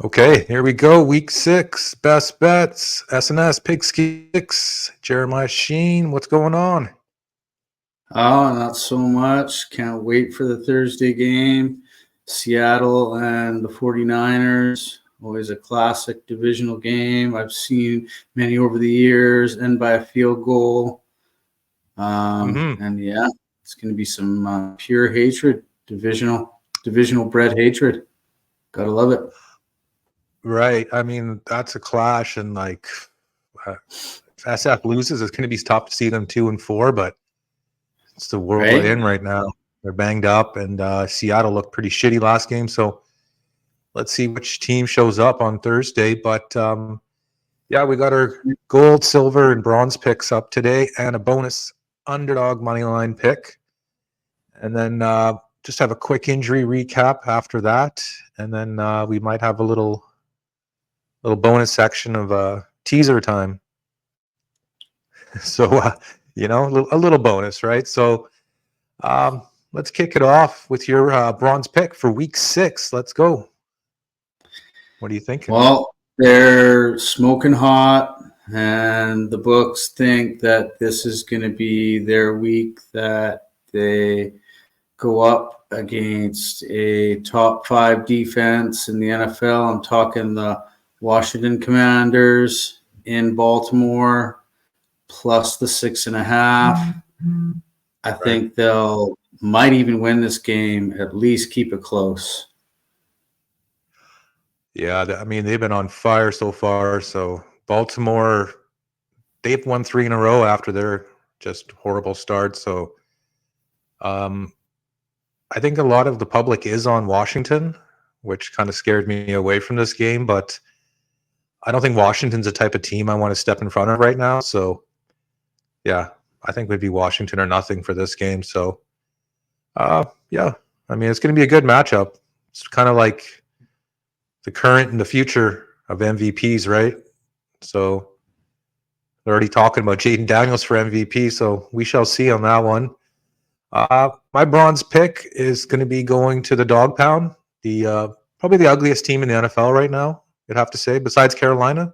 Okay, here we go. Week 6, best bets, SNS, Pigskin, Jeremiah Sheen. What's going on? Oh, not so much. Can't wait for the Thursday game. Seattle and the 49ers. Always a classic divisional game. I've seen many over the years, end by a field goal. And yeah, it's going to be some pure hatred, divisional bred hatred. Gotta love it. Right. I mean, that's a clash, and if SF loses, it's going to be tough to see them 2-4, but it's the world we're Right? in right now. They're banged up, and Seattle looked pretty shitty last game. So let's see which team shows up on Thursday. But yeah, we got our gold, silver, and bronze picks up today, and a bonus underdog money line pick. And then just have a quick injury recap after that, and then we might have a little bonus section of teaser time. So a little bonus, right? So let's kick it off with your bronze pick for week 6. Let's go. What are you thinking? Well, they're smoking hot, and the books think that this is going to be their week that they go up against a top 5 defense in the NFL. I'm talking the Washington Commanders in Baltimore, plus the 6.5. I think they'll might even win this game, at least keep it close. Yeah, I mean, they've been on fire so far. So Baltimore, they've won 3 in a row after their just horrible start. So I think a lot of the public is on Washington, which kind of scared me away from this game. But I don't think Washington's the type of team I want to step in front of right now. So yeah, I think we'd be Washington or nothing for this game. So yeah, I mean, it's going to be a good matchup. It's kind of like the current and the future of MVPs, right? So they're already talking about Jaden Daniels for MVP, so we shall see on that one. My bronze pick is going to be going to the Dog Pound, the probably the ugliest team in the NFL right now, you'd have to say, besides Carolina.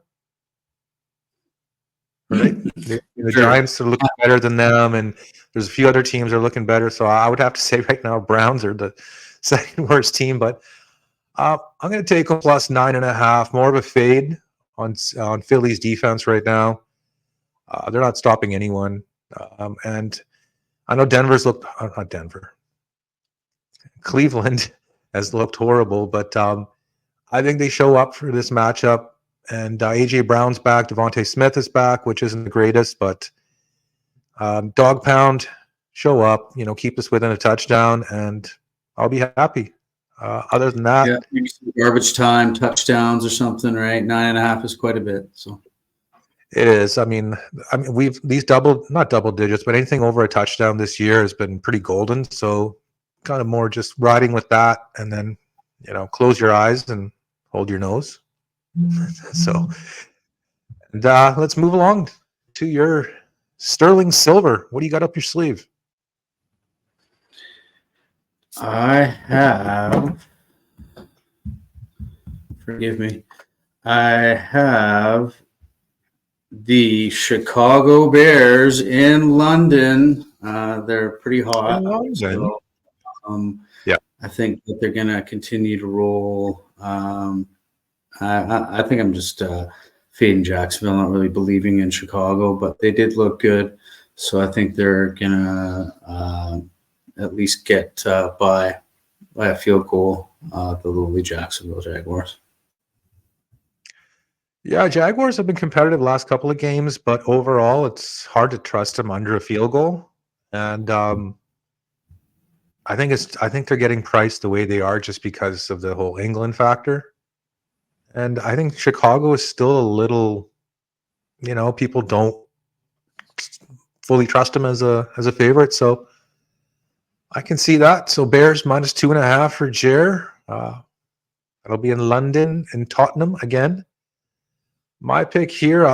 Right? The Giants are looking better than them, and there's a few other teams that are looking better. So I would have to say right now, Browns are the second worst team, but I'm going to take a plus 9.5, more of a fade on Philly's defense right now. They're not stopping anyone, and I know Denver's looked not Denver, Cleveland has looked horrible, but I think they show up for this matchup. And AJ Brown's back, Devontae Smith is back, which isn't the greatest, but Dog Pound, show up, keep us within a touchdown, and I'll be happy. Other than that, yeah, garbage time touchdowns or something, right? 9.5 is quite a bit. So it is. I mean, we've these not double digits, but anything over a touchdown this year has been pretty golden. So kind of more just riding with that, and then close your eyes and hold your nose. So, and let's move along to your sterling silver. What do you got up your sleeve? I have, forgive me, I have the Chicago Bears in London. They're pretty hot. So, yeah, I think that they're going to continue to roll. I think I'm just fading Jacksonville, not really believing in Chicago, but they did look good. So I think they're going to at least get by a field goal, the lowly Jacksonville Jaguars. Yeah, Jaguars have been competitive last couple of games, but overall, it's hard to trust them under a field goal. And I think they're getting priced the way they are just because of the whole England factor. And I think Chicago is still a little, people don't fully trust them as a favorite. So I can see that. So Bears minus 2.5 for Jer. That'll be in London and Tottenham again. My pick here,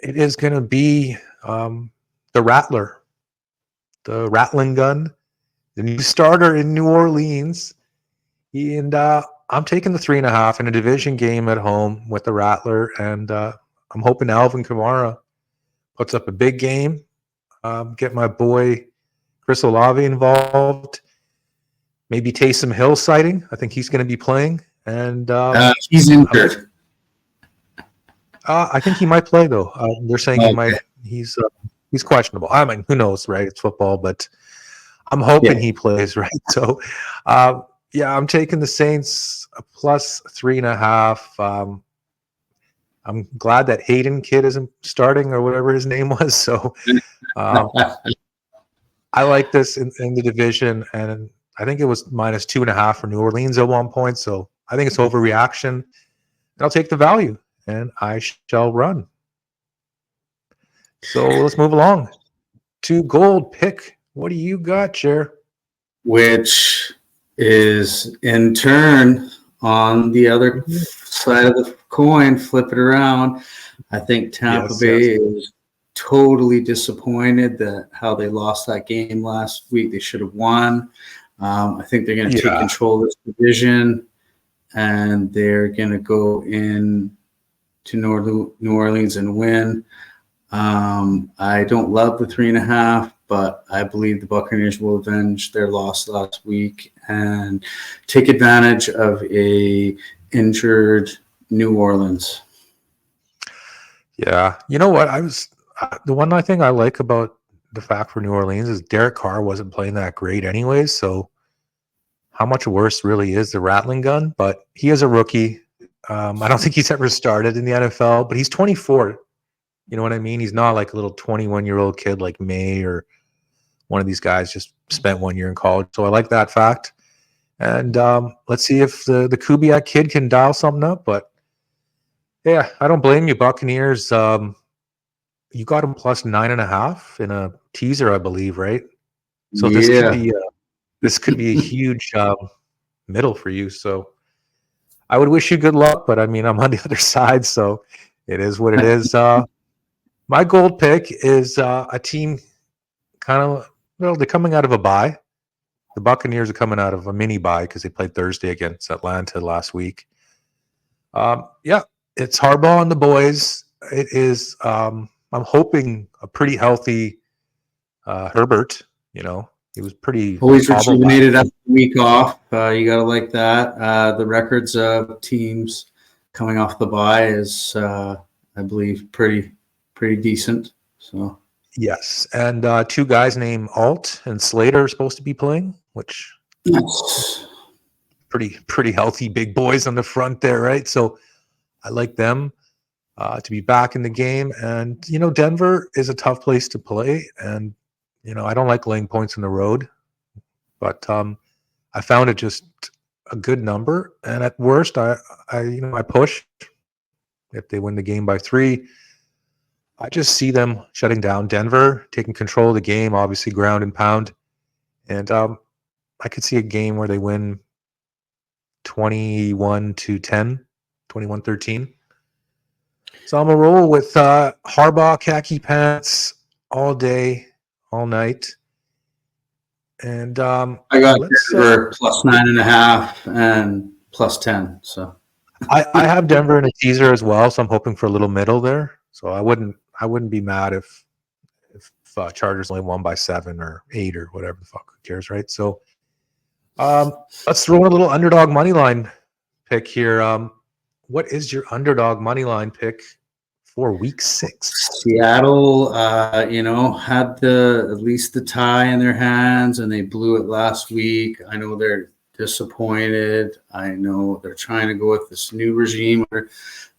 it is going to be the Rattler, the Rattling Gun, the new starter in New Orleans. And I'm taking the 3.5 in a division game at home with the Rattler, and I'm hoping Alvin Kamara puts up a big game. Get my boy Chris Olave involved. Maybe Taysom Hill sighting. I think he's going to be playing, and he's injured. I think he might play though. They're saying he might. He's questionable. I mean, who knows, right? It's football, but I'm hoping he plays, right? So, yeah, I'm taking the Saints plus 3.5. I'm glad that Hayden kid isn't starting or whatever his name was. So, I like this in the division, and I think it was minus 2.5 for New Orleans at one point. So I think it's overreaction. And I'll take the value, and I shall run. So let's move along to gold pick. What do you got, Chair? Which is in turn on the other side of the coin, flip it around. I think Tampa Bay is totally disappointed that how they lost that game last week. They should have won. I think they're going to take control of this division, and they're going to go in to New Orleans and win. I don't love the 3.5, but I believe the Buccaneers will avenge their loss last week and take advantage of a injured New Orleans. Yeah, you know what? The one thing I like about the fact for New Orleans is Derek Carr wasn't playing that great anyways. So how much worse really is the rattling gun? But he is a rookie. I don't think he's ever started in the NFL, but he's 24. You know what I mean? He's not like a little 21-year-old kid like May or one of these guys just spent 1 year in college. So I like that fact. And let's see if the Kubiak kid can dial something up. But yeah, I don't blame you, Buccaneers. You got him plus 9.5 in a teaser, I believe, right? So this could be a huge middle for you. So I would wish you good luck, but I mean, I'm on the other side, so it is what it is. My gold pick is a team they're coming out of a bye. The Buccaneers are coming out of a mini bye because they played Thursday against Atlanta last week. It's Harbaugh and the boys. It is, I'm hoping a pretty healthy Herbert. You know, he was pretty always rejuvenated after the week off. You got to like that. The records of teams coming off the bye is, I believe, pretty decent. So yes, and two guys named Alt and Slater are supposed to be playing, which pretty healthy big boys on the front there, right? So I like them to be back in the game. And you know, Denver is a tough place to play, and you know, I don't like laying points on the road, but I found it just a good number. And at worst, I push if they win the game by 3. I just see them shutting down Denver, taking control of the game, obviously ground and pound. And I could see a game where they win 21-10, 21-13. So I'm going to roll with Harbaugh, khaki pants all day, all night. And I got Denver plus 9.5 and plus 10. So I have Denver in a teaser as well, so I'm hoping for a little middle there. So I wouldn't be mad if Chargers only won by 7 or 8 or whatever the fuck. Who cares, right? So let's throw in a little underdog money line pick here. What is your underdog money line pick for week 6? Seattle, had at least the tie in their hands, and they blew it last week. I know they're disappointed. I know they're trying to go with this new regime under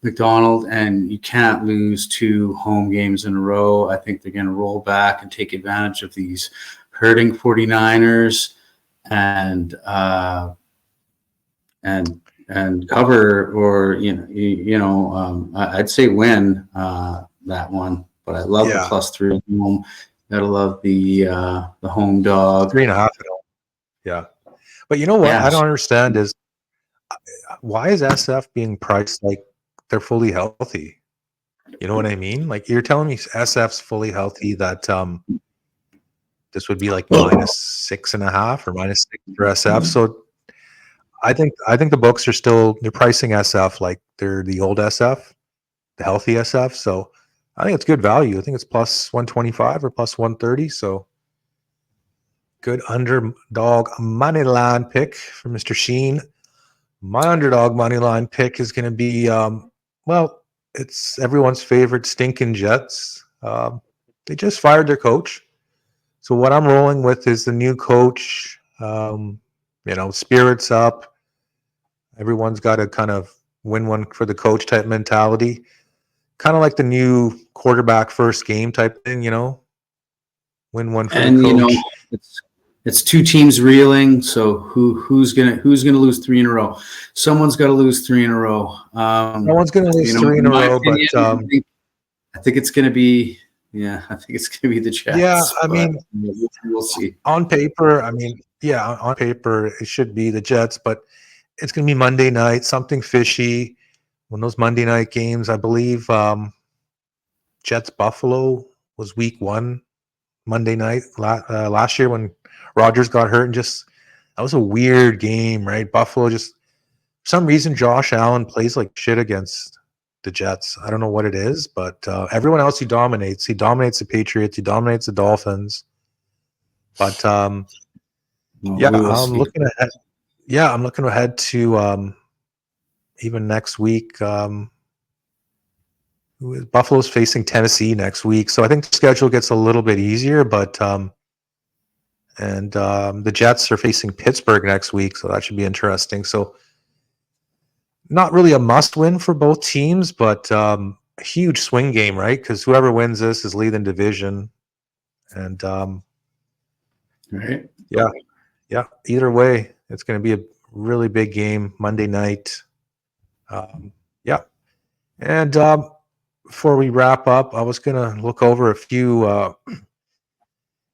McDonald, and you can't lose 2 home games in a row. I think they're going to roll back and take advantage of these hurting 49ers and cover, or I'd say win that one. But I love the plus 3 at home. Gotta love the home dog. 3.5. Yeah, but you know what I don't understand is why is SF being priced like they're fully healthy? You know what I mean? Like you're telling me SF's fully healthy, that this would be like minus 6.5 or minus 6 for SF. So I think the books are still they're pricing SF like they're the old SF, the healthy SF. So I think it's good value. I think it's plus 125 or plus 130. So good underdog money line pick for Mr. Sheen. My underdog money line pick is going to be well, it's everyone's favorite stinking Jets. They just fired their coach. So what I'm rolling with is the new coach. Spirits up. Everyone's got to kind of win one for the coach type mentality. Kind of like the new quarterback first game type thing, win one for the And coach. it's two teams reeling. So who's gonna lose 3 in a row? Someone's got to lose 3 in a row. No one's going to lose 3 in a row, opinion, but I think it's going to be. Yeah, I think it's going to be the Jets. yeah, I mean, we'll see. on paper, on paper it should be the Jets, but it's going to be Monday night, something fishy. When those Monday night games, I believe Jets Buffalo was week 1 Monday night last year when Rodgers got hurt, and just that was a weird game, right? Buffalo just for some reason Josh Allen plays like shit against the Jets. I don't know what it is, but everyone else he dominates. He dominates the Patriots. He dominates the Dolphins. But I'm looking ahead. Yeah, I'm looking ahead to even next week. Buffalo's facing Tennessee next week, so I think the schedule gets a little bit easier. But the Jets are facing Pittsburgh next week, so that should be interesting. So not really a must-win for both teams, but a huge swing game, right? Because whoever wins this is leading division, and right, yeah. Either way, it's going to be a really big game Monday night. And before we wrap up, I was going to look over a few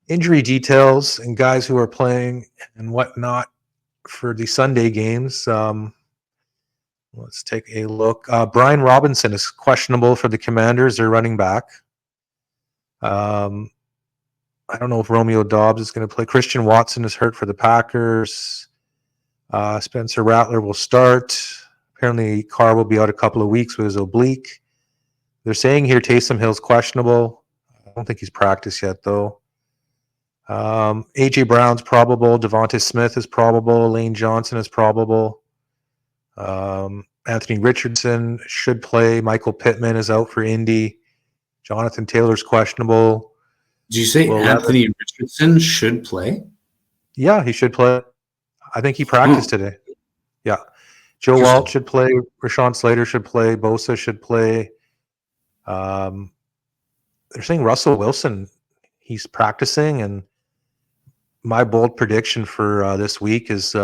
injury details and guys who are playing and whatnot for the Sunday games. Let's take a look. Brian Robinson is questionable for the Commanders. They're running back. I don't know if Romeo Dobbs is going to play. Christian Watson is hurt for the Packers. Spencer Rattler will start. Apparently, Carr will be out a couple of weeks with his oblique. They're saying here Taysom Hill's questionable. I don't think he's practiced yet, though. A.J. Brown's probable. Devonta Smith is probable. Lane Johnson is probable. Anthony Richardson should play. Michael Pittman is out for Indy. Jonathan Taylor's questionable. Did you say Anthony Richardson should play? Yeah, he should play. I think he practiced today. Yeah. Joe Alt should play. Rashawn Slater should play. Bosa should play. They're saying Russell Wilson, he's practicing. And my bold prediction for this week is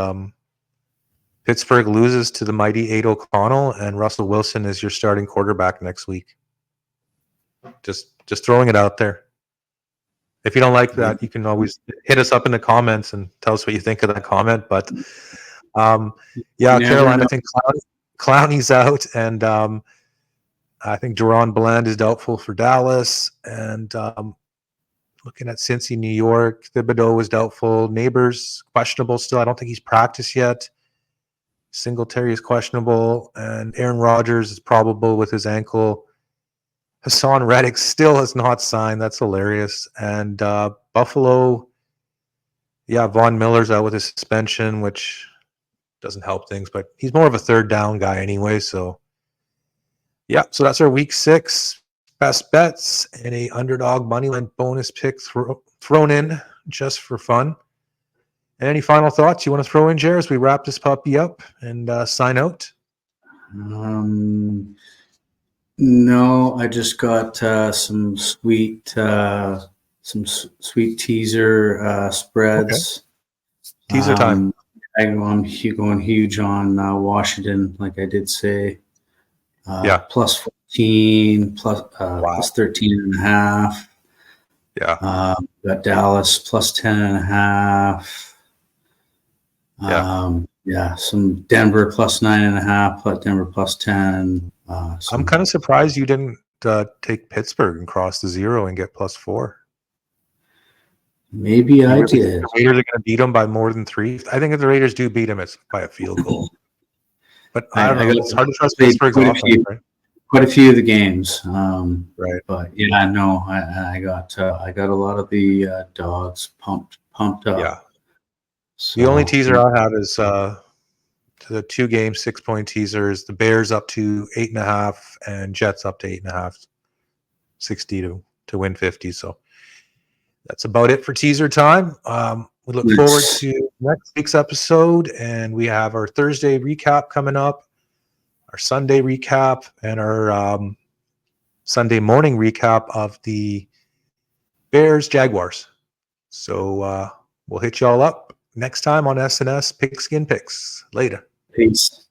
Pittsburgh loses to the mighty Aid O'Connell, and Russell Wilson is your starting quarterback next week. Just throwing it out there. If you don't like that, you can always hit us up in the comments and tell us what you think of that comment. But Carolina, I think Clowney's out, and I think Deron Bland is doubtful for Dallas. And looking at Cincy, New York, Thibodeau is doubtful. Neighbors questionable still. I don't think he's practiced yet. Singletary is questionable, and Aaron Rodgers is probable with his ankle. Hassan Reddick still has not signed. That's hilarious. And Buffalo, Von Miller's out with his suspension, which doesn't help things, but he's more of a third down guy anyway. So, so that's our week 6 best bets and a underdog moneyline bonus pick thrown in just for fun. Any final thoughts you want to throw in, Jer, as we wrap this puppy up and sign out? No, I just got some sweet teaser spreads. Okay. Teaser time. I'm going huge on Washington, like I did say. Plus 14, plus 13.5. Yeah. Got Dallas plus 10.5. Some Denver plus 9.5, plus Denver plus 10. I'm kind of surprised you didn't take Pittsburgh and cross the 0 and get plus 4. Maybe I You really think did. the Raiders are going to beat them by more than 3? I think if the Raiders do beat them, it's by a field goal. But I don't know. It's hard to trust Pittsburgh's offense, right? Quite a few of the games. Right. But yeah, no, I got a lot of the dogs pumped up. Yeah. So, The only teaser I have is to the 2-game 6-point teasers. The Bears up to 8.5 and Jets up to 8.5, 60 to win 50. So that's about it for teaser time. We look forward to next week's episode, and we have our Thursday recap coming up, our Sunday recap, and our Sunday morning recap of the Bears Jaguars. So we'll hit y'all up next time on SNS Pigskin Picks. Later. Peace.